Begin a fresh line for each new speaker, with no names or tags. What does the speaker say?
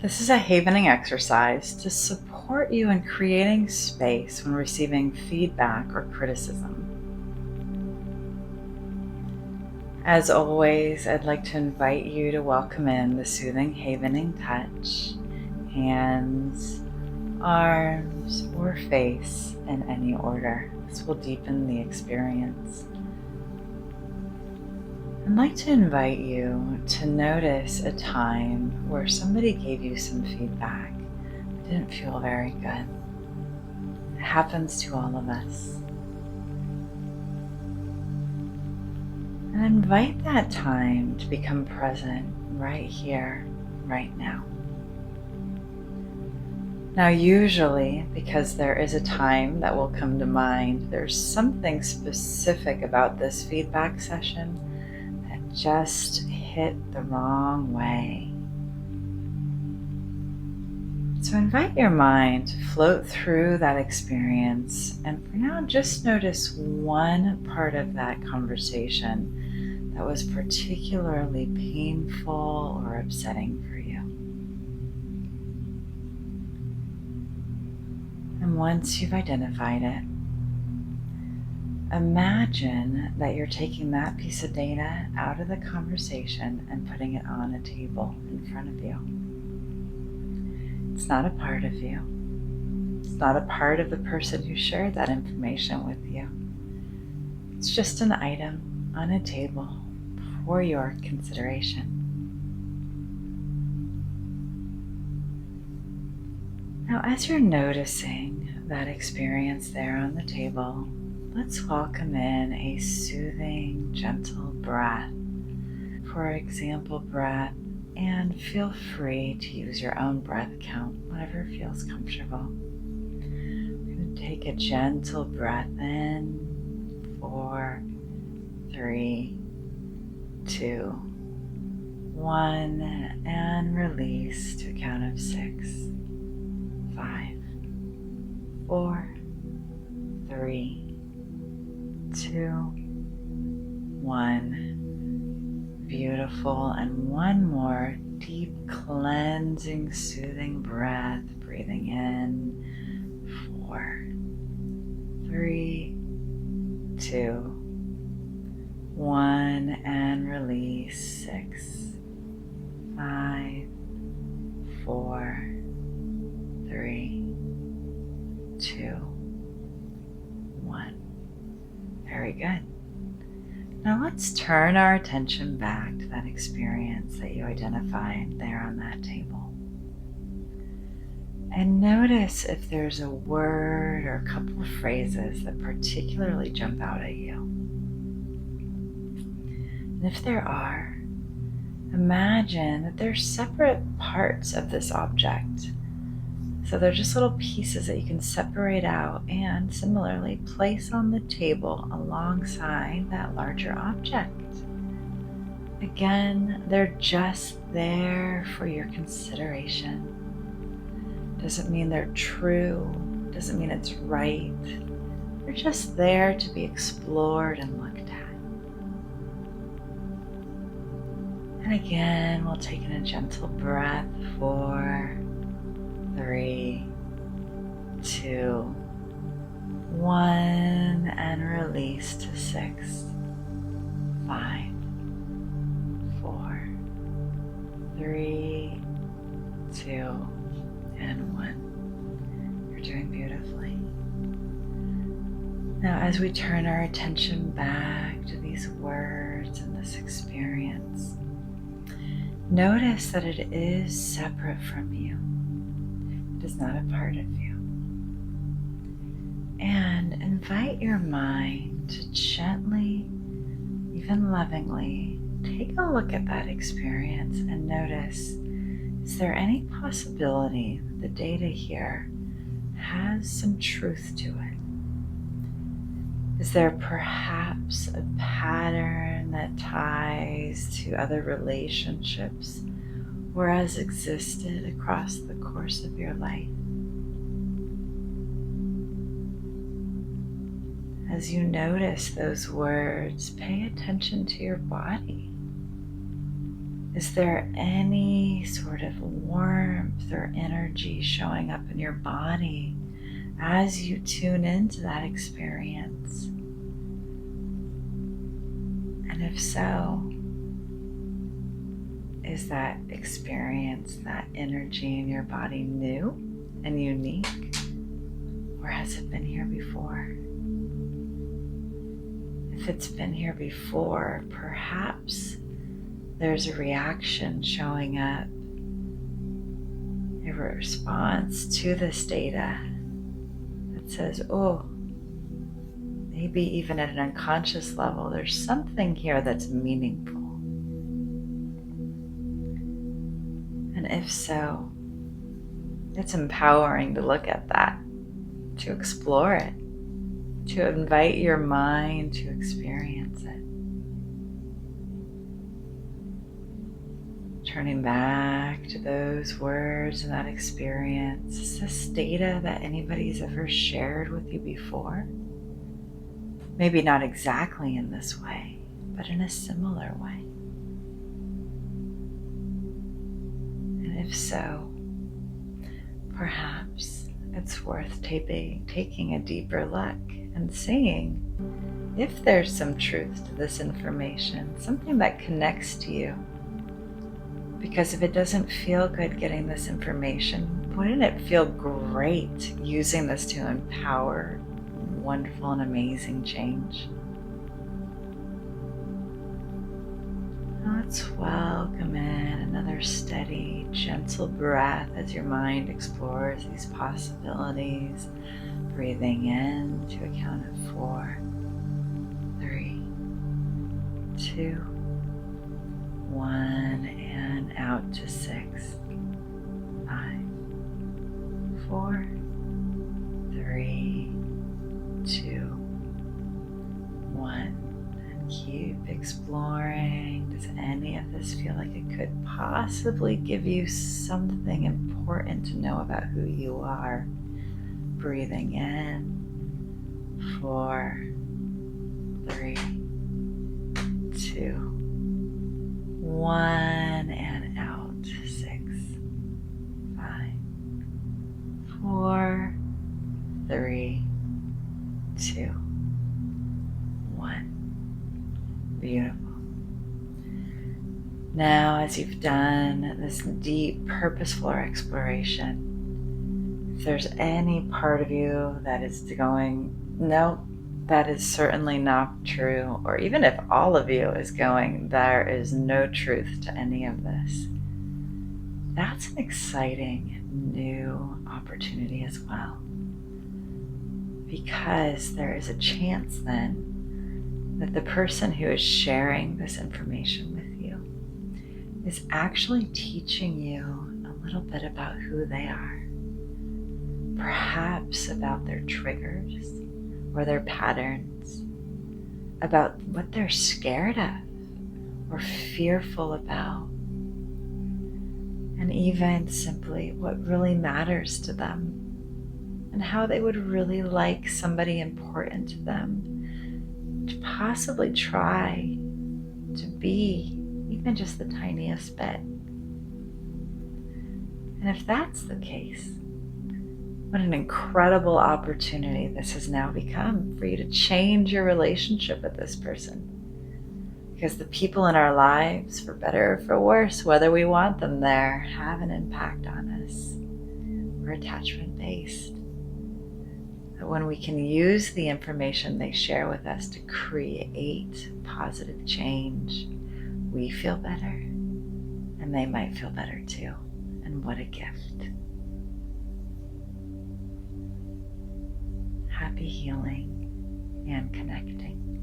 This is a havening exercise to support you in creating space when receiving feedback or criticism. As always, I'd like to invite you to welcome in the soothing havening touch, hands, arms, or face in any order. This will deepen the experience. I'd like to invite you to notice a time where somebody gave you some feedback that didn't feel very good. It happens to all of us. And invite that time to become present right here, right now. Now, usually, because there is a time that will come to mind, there's something specific about this feedback session just hit the wrong way. So invite your mind to float through that experience, and for now just notice one part of that conversation that was particularly painful or upsetting for you. And once you've identified it, imagine that you're taking that piece of data out of the conversation and putting it on a table in front of you. It's not a part of you. It's not a part of the person who shared that information with you. It's just an item on a table for your consideration. Now, as you're noticing that experience there on the table, let's welcome in a soothing, gentle breath. For example, breath, and feel free to use your own breath count, whatever feels comfortable. We're going to take a gentle breath in, 4, 3, 2, 1, and release to a count of 6, 5, 4, 3, 2, 1. Beautiful. And one more deep, cleansing, soothing breath. Breathing in. 4, 3, 2, 1. And release. 6, 5, 4, 3, 2, 1. Very good. Now let's turn our attention back to that experience that you identified there on that table. And notice if there's a word or a couple of phrases that particularly jump out at you. And if there are, imagine that they're separate parts of this object. So they're just little pieces that you can separate out and similarly place on the table alongside that larger object. Again, they're just there for your consideration. Doesn't mean they're true, doesn't mean it's right. They're just there to be explored and looked at. And again, we'll take in a gentle breath. 4, 3, 2, 1, and release to 6, 5, 4, 3, 2, and 1. You're doing beautifully. Now, as we turn our attention back to these words and this experience, notice that it is separate from you. It is not a part of you. And invite your mind to gently, even lovingly, take a look at that experience and notice, is there any possibility that the data here has some truth to it? Is there perhaps a pattern that ties to other relationships or has existed across the course of your life? As you notice those words, pay attention to your body. Is there any sort of warmth or energy showing up in your body as you tune into that experience? And if so, is that experience, that energy in your body new and unique, or has it been here before? If it's been here before, perhaps there's a reaction showing up, a response to this data that says, oh, maybe even at an unconscious level, there's something here that's meaningful. And if so, it's empowering to look at that, to explore it, to invite your mind to experience it. Turning back to those words and that experience. Is this data that anybody's ever shared with you before? Maybe not exactly in this way, but in a similar way. And if so, perhaps it's worth taking a deeper look and seeing if there's some truth to this information, something that connects to you. Because if it doesn't feel good getting this information, wouldn't it feel great using this to empower wonderful and amazing change? Let's welcome in another steady, gentle breath as your mind explores these possibilities. Breathing in to a count of 4, 3, 2, 1, and out to 6, 5, 4, 3, 2, 1. And keep exploring. Does any of this feel like it could possibly give you something important to know about who you are? Breathing in, 4, 3, 2, 1, and out, 6, 5, 4, 3, 2, 1. Beautiful. Now, as you've done this deep, purposeful exploration, if there's any part of you that is going, no, that is certainly not true, or even if all of you is going, there is no truth to any of this, that's an exciting new opportunity as well. Because there is a chance then that the person who is sharing this information with you is actually teaching you a little bit about who they are. Perhaps about their triggers or their patterns, about what they're scared of or fearful about, and even simply what really matters to them and how they would really like somebody important to them to possibly try to be even just the tiniest bit. And if that's the case, what an incredible opportunity this has now become for you to change your relationship with this person. Because the people in our lives, for better or for worse, whether we want them there, have an impact on us. We're attachment-based. That when we can use the information they share with us to create positive change, we feel better, and they might feel better too. And what a gift. Happy healing and connecting.